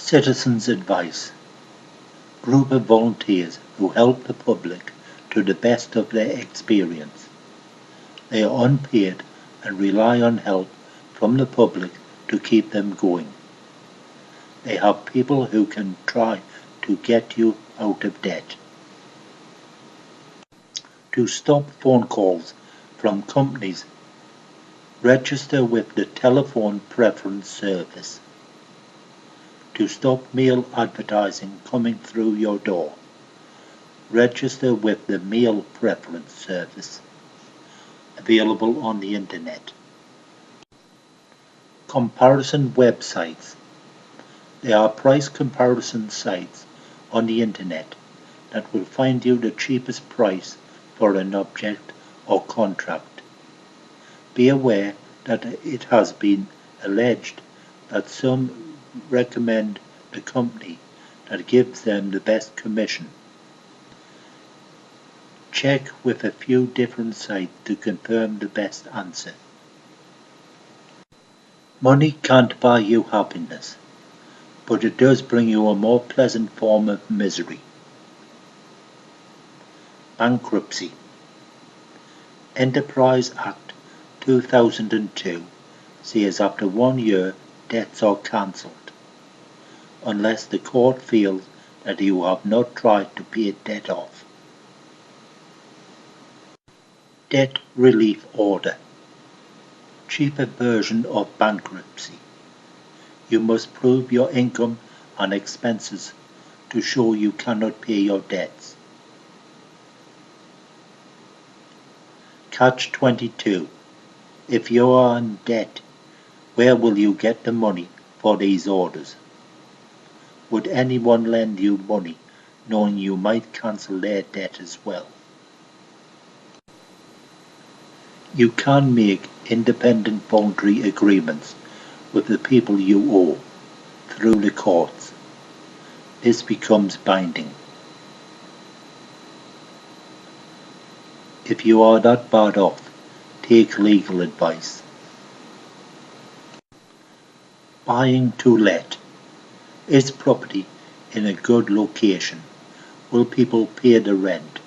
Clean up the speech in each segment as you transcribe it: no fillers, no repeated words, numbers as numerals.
Citizens' advice. Group of volunteers who help the public to the best of their experience. They are unpaid and rely on help from the public to keep them going. They have people who can try to get you out of debt. To stop phone calls from companies, register with the Telephone Preference Service. To stop mail advertising coming through your door, register with the Mail Preference Service, available on the Internet. Comparison websites. There are price comparison sites on the Internet that will find you the cheapest price for an object or contract. Be aware that it has been alleged that some recommend the company that gives them the best commission. Check with a few different sites to confirm the best answer. Money can't buy you happiness, but it does bring you a more pleasant form of misery. Bankruptcy. Enterprise Act 2002 says after 1 year debts are cancelled, unless the court feels that you have not tried to pay debt off. Debt Relief Order. Cheaper version of bankruptcy. You must prove your income and expenses to show you cannot pay your debts. Catch-22. If you are in debt, where will you get the money for these orders? Would anyone lend you money knowing you might cancel their debt as well? You can make independent voluntary agreements with the people you owe through the courts. This becomes binding. If you are that bad off, take legal advice. Buying to let. Is property in a good location? Will people pay the rent?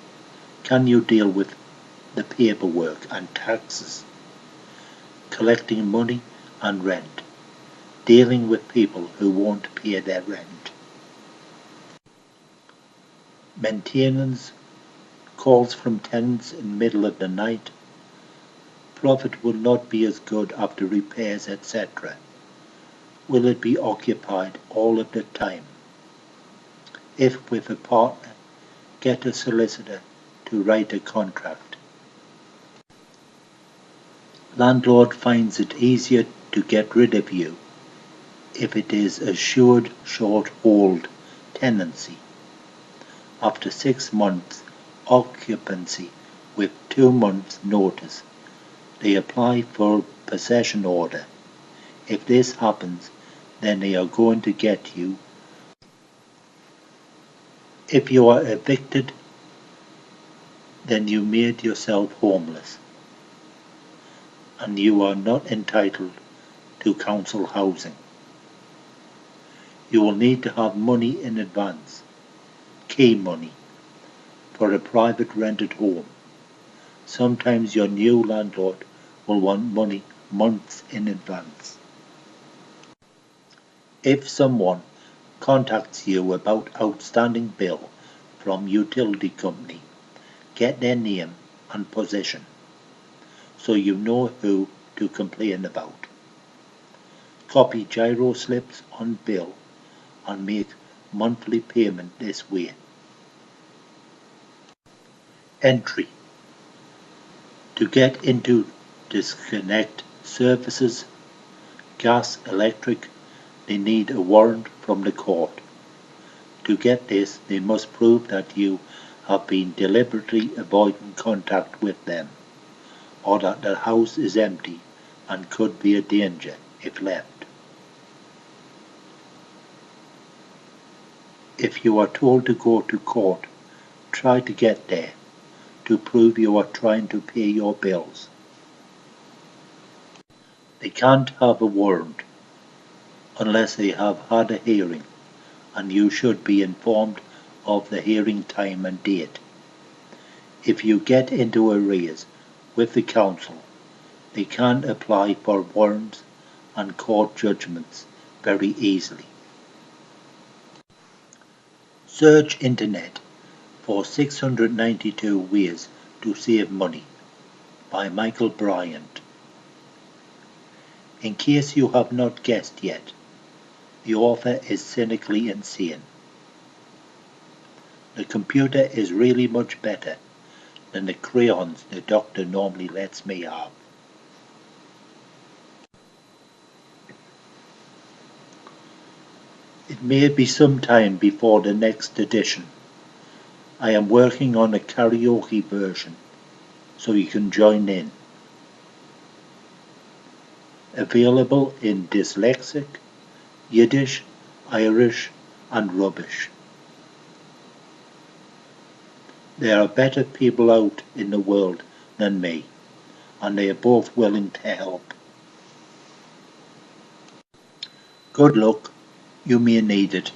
Can you deal with the paperwork and taxes? Collecting money and rent. Dealing with people who won't pay their rent. Maintenance. Calls from tenants in the middle of the night. Profit will not be as good after repairs, etc. Will it be occupied all of the time? If with a partner, get a solicitor to write a contract. Landlord finds it easier to get rid of you if it is assured short hold tenancy. After 6 months occupancy with 2 months notice, they apply for possession order. If this happens, then they are going to get you. If you are evicted, then you made yourself homeless, and you are not entitled to council housing. You will need to have money in advance, key money, for a private rented home. Sometimes your new landlord will want money months in advance. If someone contacts you about outstanding bill from utility company, get their name and position so you know who to complain about. Copy gyro slips on bill and make monthly payment this way. Entry. To get into disconnect services, gas, electric, they need a warrant from the court. To get this, they must prove that you have been deliberately avoiding contact with them, or that the house is empty and could be a danger if left. If you are told to go to court, try to get there to prove you are trying to pay your bills. They can't have a warrant unless they have had a hearing and you should be informed of the hearing time and date. If you get into arrears with the council, they can apply for warrants and court judgments very easily. Search Internet for 692 Ways to Save Money by Michael Bryant. In case you have not guessed yet, the author is cynically insane. The computer is really much better than the crayons the doctor normally lets me have. It may be some time before the next edition. I am working on a karaoke version, so you can join in. Available in dyslexic, Yiddish, Irish and rubbish. There are better people out in the world than me, and they are both willing to help. Good luck, you may need it.